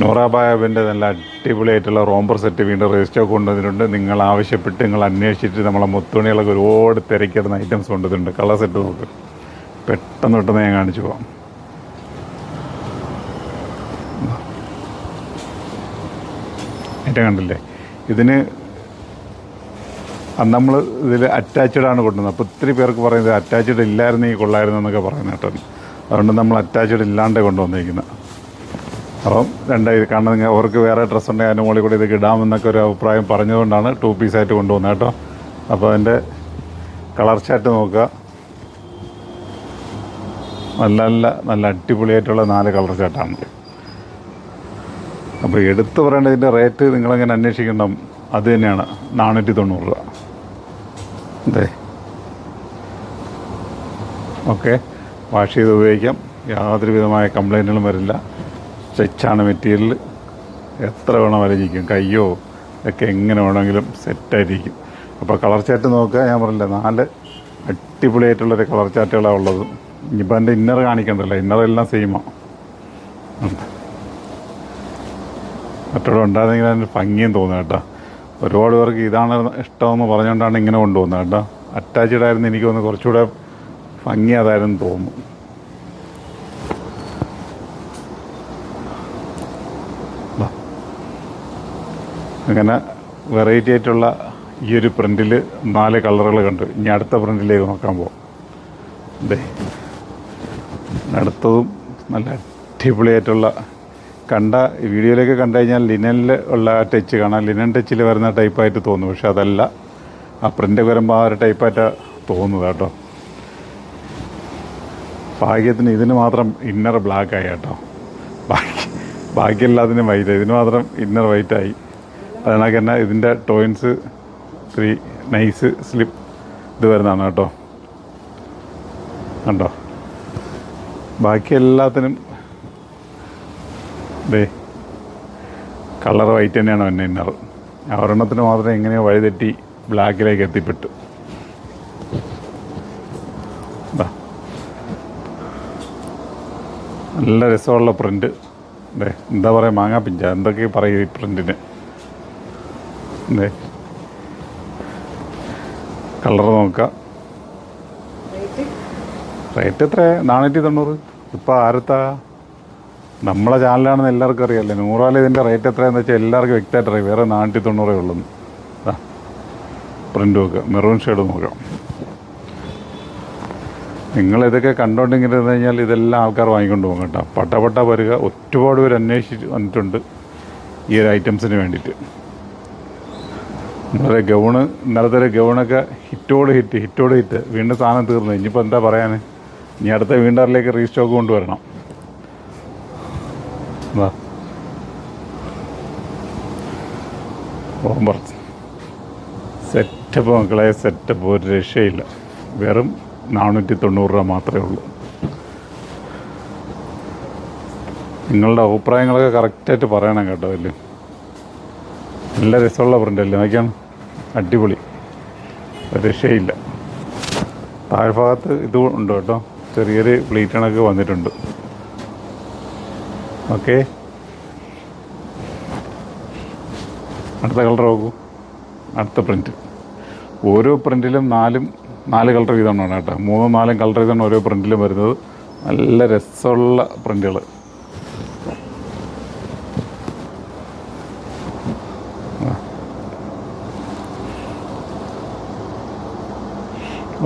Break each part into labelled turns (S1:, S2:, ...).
S1: നൂറാബായബിൻ്റെ നല്ല അടിപൊളിയായിട്ടുള്ള romper set വീണ്ടും രജിസ്റ്റർ കൊണ്ടുവന്നിട്ടുണ്ട്. നിങ്ങൾ ആവശ്യപ്പെട്ട് നിങ്ങൾ അന്വേഷിച്ചിട്ട് നമ്മളെ മുത്തുണികളൊക്കെ ഒരുപാട് തിരക്കിടുന്ന ഐറ്റംസ് കൊണ്ടുവന്നിട്ടുണ്ട്. കളർ സെറ്റ് നോക്ക്, പെട്ടെന്ന് പെട്ടെന്ന് ഞാൻ കാണിച്ചു പോകാം. ഏറ്റവും കണ്ടില്ലേ, ഇതിന് നമ്മൾ ഇതിൽ അറ്റാച്ച്ഡാണ് കൊണ്ടുവന്നത്. അപ്പോൾ ഒത്തിരി പേർക്ക് പറയുന്നത് അറ്റാച്ച്ഡ് ഇല്ലായിരുന്നു, ഈ കൊള്ളായിരുന്നു എന്നൊക്കെ പറയുന്നത് കേട്ടോ. അതുകൊണ്ട് നമ്മൾ അറ്റാച്ച്ഡ് ഇല്ലാണ്ട് കൊണ്ടുവന്നിരിക്കുന്നത്. അപ്പം രണ്ടായി കാരണം നിങ്ങൾ അവർക്ക് വേറെ ഡ്രസ്സ് ഉണ്ടെങ്കിൽ അതിൻ്റെ മുകളിൽ കൂടി ഇതൊക്കെ ഇടാമെന്നൊക്കെ ഒരു അഭിപ്രായം പറഞ്ഞതുകൊണ്ടാണ് 2 പീസായിട്ട് കൊണ്ടുവന്നത് കേട്ടോ. അപ്പോൾ അതിൻ്റെ കളർ ചാർട്ട് നോക്കുക. നല്ല അടിപൊളിയായിട്ടുള്ള 4 കളർ ചാർട്ടാണ്. അപ്പോൾ എടുത്തു പറയേണ്ടതിൻ്റെ റേറ്റ് നിങ്ങളെങ്ങനെ അന്വേഷിക്കണം, അത് തന്നെയാണ് 490 രൂപ. അതെ, ഓക്കെ. വാഷ് ചെയ്ത് ഉപയോഗിക്കാം, യാതൊരു വിധമായ കംപ്ലൈൻറ്റുകളും വരില്ല. സ്ട്രെച്ചാണ് മെറ്റീരിയൽ, എത്ര വേണം വരച്ചിരിക്കും, കയ്യോ ഒക്കെ എങ്ങനെ വേണമെങ്കിലും സെറ്റായിരിക്കും. അപ്പോൾ കളർ ചാർട്ട് നോക്കുക. ഞാൻ പറഞ്ഞില്ല 4 അടിപൊളിയായിട്ടുള്ളൊരു കളർ ചാർട്ടുകളാണ് ഉള്ളത്. ഇനിയിപ്പോൾ എൻ്റെ ഇന്നർ കാണിക്കണ്ടല്ലോ, ഇന്നറെല്ലാം സെയിമാണ്. മറ്റുള്ള ഉണ്ടായിരുന്നെങ്കിൽ അതിന് ഭംഗിയും തോന്നുക കേട്ടോ. ഒരുപാട് പേർക്ക് ഇതാണ് ഇഷ്ടമെന്ന് പറഞ്ഞുകൊണ്ടാണ് ഇങ്ങനെ കൊണ്ടുപോകുന്നത് കേട്ടോ. അറ്റാച്ച്ഡ് ആയിരുന്നു എനിക്ക് തോന്നുന്നു കുറച്ചുകൂടെ ഭംഗി അതായിരുന്നു തോന്നുന്നു. അങ്ങനെ വെറൈറ്റി ആയിട്ടുള്ള ഈ ഒരു പ്രിൻറ്റിൽ 4 കളറുകൾ കണ്ടു. ഇനി അടുത്ത പ്രിൻറ്റിലേക്ക് നോക്കാൻ പോകാം. അതെ, അടുത്തതും നല്ല അടിപൊളിയായിട്ടുള്ള കണ്ട വീഡിയോയിലേക്ക് കണ്ടു കഴിഞ്ഞാൽ ലിനനിൽ ഉള്ള ടച്ച് കാണാം. ലിനൻ ടച്ചിൽ വരുന്ന ടൈപ്പായിട്ട് തോന്നും, പക്ഷെ അതല്ല. ആ പ്രിൻ്റ് വരുമ്പോൾ ആ ഒരു ടൈപ്പായിട്ടാണ് തോന്നുന്നത് കേട്ടോ. ഭാഗ്യത്തിന് ഇതിന് മാത്രം ഇന്നർ ബ്ലാക്കായി കേട്ടോ. ബാക്കിയെല്ലാത്തിനും വൈറ്റ്, ഇതിന് മാത്രം ഇന്നർ വൈറ്റായി. അതിനൊക്കെ തന്നെ ഇതിൻ്റെ ടോയിൻസ് 3 നൈസ് സ്ലിപ്പ് ഇത് വരുന്നതാണ് കേട്ടോ. കണ്ടോ, ബാക്കി എല്ലാത്തിനും ദേ കളർ വൈറ്റ് തന്നെയാണ് തന്നെ ഇന്നർ. ഒരെണ്ണത്തിന് മാത്രം എങ്ങനെയോ വഴിതെറ്റി ബ്ലാക്കിലേക്ക് എത്തിപ്പെട്ടു. നല്ല രസമുള്ള പ്രിൻ്റ്. അതെ, എന്താ പറയുക, മാങ്ങാപ്പിഞ്ച എന്തൊക്കെ പറയും ഈ പ്രിൻറ്റിന്. അതെ, കളർ നോക്കാം. റേറ്റ് എത്ര? 490. ഇപ്പോൾ ആരത്താ, നമ്മളെ ചാനലാണെന്ന് എല്ലാവർക്കും അറിയാമല്ലേ. 100 ഇതിൻ്റെ റേറ്റ് എത്രയാണെന്ന് വെച്ചാൽ എല്ലാവർക്കും വ്യക്തമായിട്ട് അറിയാം. വേറെ 490 ഉള്ളൂ. പ്രിൻ്റ് നോക്കുക, മെറൂൺ ഷെയ്ഡ് നോക്കാം. നിങ്ങളിതൊക്കെ കണ്ടുകൊണ്ടിങ്ങനെ ഇരുന്ന് കഴിഞ്ഞാൽ ഇതെല്ലാം ആൾക്കാർ വാങ്ങിക്കൊണ്ട് പോകും കേട്ടോ. പട്ട വരിക. ഒരുപാട് പേര് അന്വേഷിച്ച് വന്നിട്ടുണ്ട് ഈ ഒരു ഐറ്റംസിന് വേണ്ടിയിട്ട്. ഇന്നലത്തെ ഒരു ഗൗണൊക്കെ ഹിറ്റോട് ഹിറ്റ് വീണ്ടും സാധനം തീർന്നു. ഇനിയിപ്പോൾ എന്താ പറയാൻ, ഇനി അടുത്ത വീണ്ടറിലേക്ക് റീസ്റ്റോക്ക് കൊണ്ടുവരണം. റോംബർ സെറ്റപ്പ് മക്കളെ, സെറ്റപ്പ് ഒരു രക്ഷയില്ല. വെറും 490 രൂപ മാത്രമേ ഉള്ളൂ. നിങ്ങളുടെ അഭിപ്രായങ്ങളൊക്കെ കറക്റ്റായിട്ട് പറയണം കേട്ടോ. അല്ലേ, നല്ല രസമുള്ള പ്രിൻ്റല്ലേ, നോക്കിയാണ് അടിപൊളി, രക്ഷയില്ല. താഴ്ഭാഗത്ത് ഇത് ഉണ്ട് കേട്ടോ, ചെറിയൊരു പ്ലീറ്റണൊക്കെ വന്നിട്ടുണ്ട്. ഓക്കെ, അടുത്ത കളർ നോക്കൂ. അടുത്ത പ്രിൻറ്റ് ഓരോ പ്രിൻറ്റിലും 4 കളർ വീതമാണ് കേട്ടോ. 3-4 കളർ വീതമാണ് ഓരോ പ്രിൻറ്റിലും വരുന്നത്. നല്ല രസമുള്ള പ്രിൻറ്റുകൾ.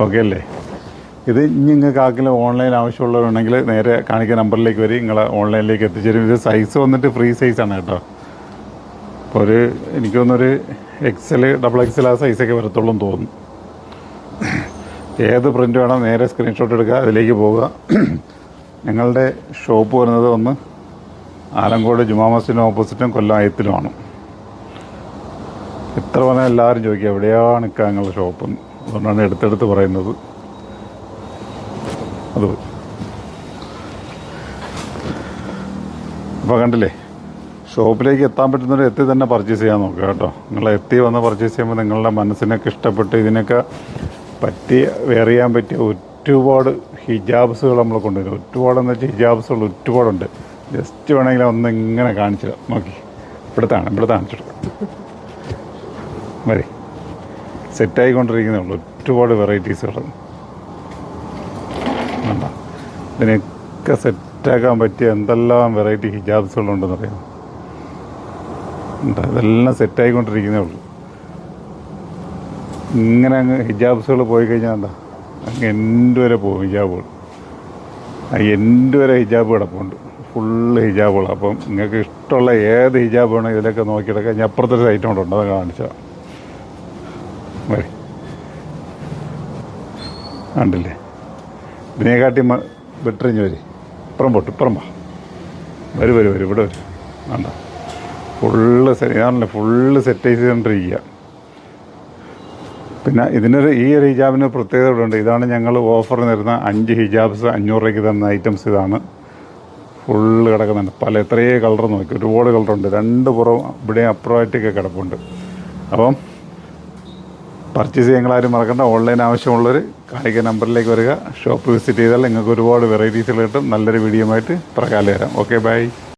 S1: ഓക്കെ അല്ലേ. ഇത് ഇനി നിങ്ങൾക്ക് ആർക്കെങ്കിലും ഓൺലൈൻ ആവശ്യമുള്ളവരുണ്ടെങ്കിൽ നേരെ കാണിക്കുന്ന നമ്പറിലേക്ക് വരും, നിങ്ങളെ ഓൺലൈനിലേക്ക് എത്തിച്ചേരും. ഇത് സൈസ് വന്നിട്ട് ഫ്രീ സൈസാണ് കേട്ടോ. അപ്പോൾ എനിക്ക് തോന്നുന്നൊരു XL, XXL ആ സൈസൊക്കെ വരത്തുള്ളൂ എന്ന് തോന്നുന്നു. ഏത് പ്രിൻ്റ് വേണം നേരെ സ്ക്രീൻഷോട്ട് എടുക്കുക, അതിലേക്ക് പോവുക. ഞങ്ങളുടെ ഷോപ്പ് വരുന്നത് ഒന്ന് ആലങ്കോട് ജുമാ മസ്ജിദിന് ഓപ്പോസിറ്റും കൊല്ലം അയത്തിലുമാണ്. എത്ര പറഞ്ഞാൽ എല്ലാവരും ചോദിക്കുക എവിടെയാണ് നിൽക്കുക ഞങ്ങളുടെ ഷോപ്പ്, അതുകൊണ്ടാണ് എടുത്തെടുത്ത് പറയുന്നത്. അത് അപ്പോൾ കണ്ടില്ലേ, ഷോപ്പിലേക്ക് എത്താൻ പറ്റുന്നവർ എത്തി തന്നെ പർച്ചേസ് ചെയ്യാൻ നോക്കുക കേട്ടോ. നിങ്ങൾ എത്തി വന്ന് പർച്ചേസ് ചെയ്യുമ്പോൾ നിങ്ങളുടെ മനസ്സിനൊക്കെ ഇഷ്ടപ്പെട്ട് ഇതിനൊക്കെ വെയർ ചെയ്യാൻ പറ്റിയ ഒരുപാട് ഹിജാബ്സുകൾ നമ്മൾ കൊണ്ടുവരും. ഒരുപാടെന്ന് വെച്ചാൽ ഹിജാബ്സുകൾ ഒരുപാടുണ്ട്. ജസ്റ്റ് വേണമെങ്കിൽ ഒന്ന് ഇങ്ങനെ കാണിച്ചിടാം. നോക്കി, ഇവിടുത്തെ കാണിച്ചിടാം. വരെ സെറ്റായിക്കൊണ്ടിരിക്കുന്നേ ഉള്ളൂ. ഒരുപാട് വെറൈറ്റീസുകൾ വേണ്ട. ഇതിനൊക്കെ സെറ്റാക്കാൻ പറ്റിയ എന്തെല്ലാം വെറൈറ്റി ഹിജാബ്സുകളുണ്ടെന്നറിയാം. എന്താ, ഇതെല്ലാം സെറ്റായിക്കൊണ്ടിരിക്കുന്നേ ഉള്ളൂ. ഇങ്ങനെ അങ്ങ് ഹിജാബ്സുകൾ പോയി കഴിഞ്ഞാൽ എന്താ, അങ്ങ് എൻ്റെ വരെ പോകും ഹിജാബുകൾ. എൻ്റെ വരെ ഹിജാബ് കിടപ്പുണ്ട്, ഫുള്ള് ഹിജാബുകളാണ്. അപ്പം നിങ്ങൾക്ക് ഇഷ്ടമുള്ള ഏത് ഹിജാബ് വേണോ ഇതിലൊക്കെ നോക്കിയെടുക്കാം. ഞാൻ അപ്പുറത്തൊരു സൈറ്റ് കൊണ്ട് ഉണ്ട്, അത് കാണിച്ചാൽ മതി. കണ്ടില്ലേ, ഇതിനെക്കാട്ടി ബെറ്ററിഞ്ഞ് വരും. ഇപ്പുറം വാ, വരും ഇവിടെ വരും. വേണ്ട, ഫുള്ള് ഞാനല്ലേ ഫുള്ള് സെറ്റ് ചെയ്തുകൊണ്ടിരിക്കുക. പിന്നെ ഈ ഒരു ഹിജാബിന് പ്രത്യേകത ഉണ്ട്. ഇതാണ് ഞങ്ങൾ ഓഫർ തരുന്ന 5 ഹിജാബ്സ് 500 രൂപയ്ക്ക് തന്ന ഐറ്റംസ്. ഇതാണ് ഫുള്ള് കിടക്കുന്നുണ്ട്. എത്രയേ കളർ നോക്കി, ഒരുപാട് കളറുണ്ട്. 2 പുറവും ഇവിടെ അപ്പുറമായിട്ടൊക്കെ കിടപ്പുണ്ട്. അപ്പം പർച്ചേസ് ചെയ്യാൻ മറക്കണ്ട. ഓൺലൈൻ ആവശ്യമുള്ളവർ കാണിക്കുന്ന നമ്പറിലേക്ക് വരിക. ഷോപ്പ് വിസിറ്റ് ചെയ്താൽ നിങ്ങൾക്ക് ഒരുപാട് വെറൈറ്റീസുകൾ കിട്ടും. നല്ലൊരു വീഡിയോ ആയിട്ട് പ്രകാലം തരാം. Okay, by.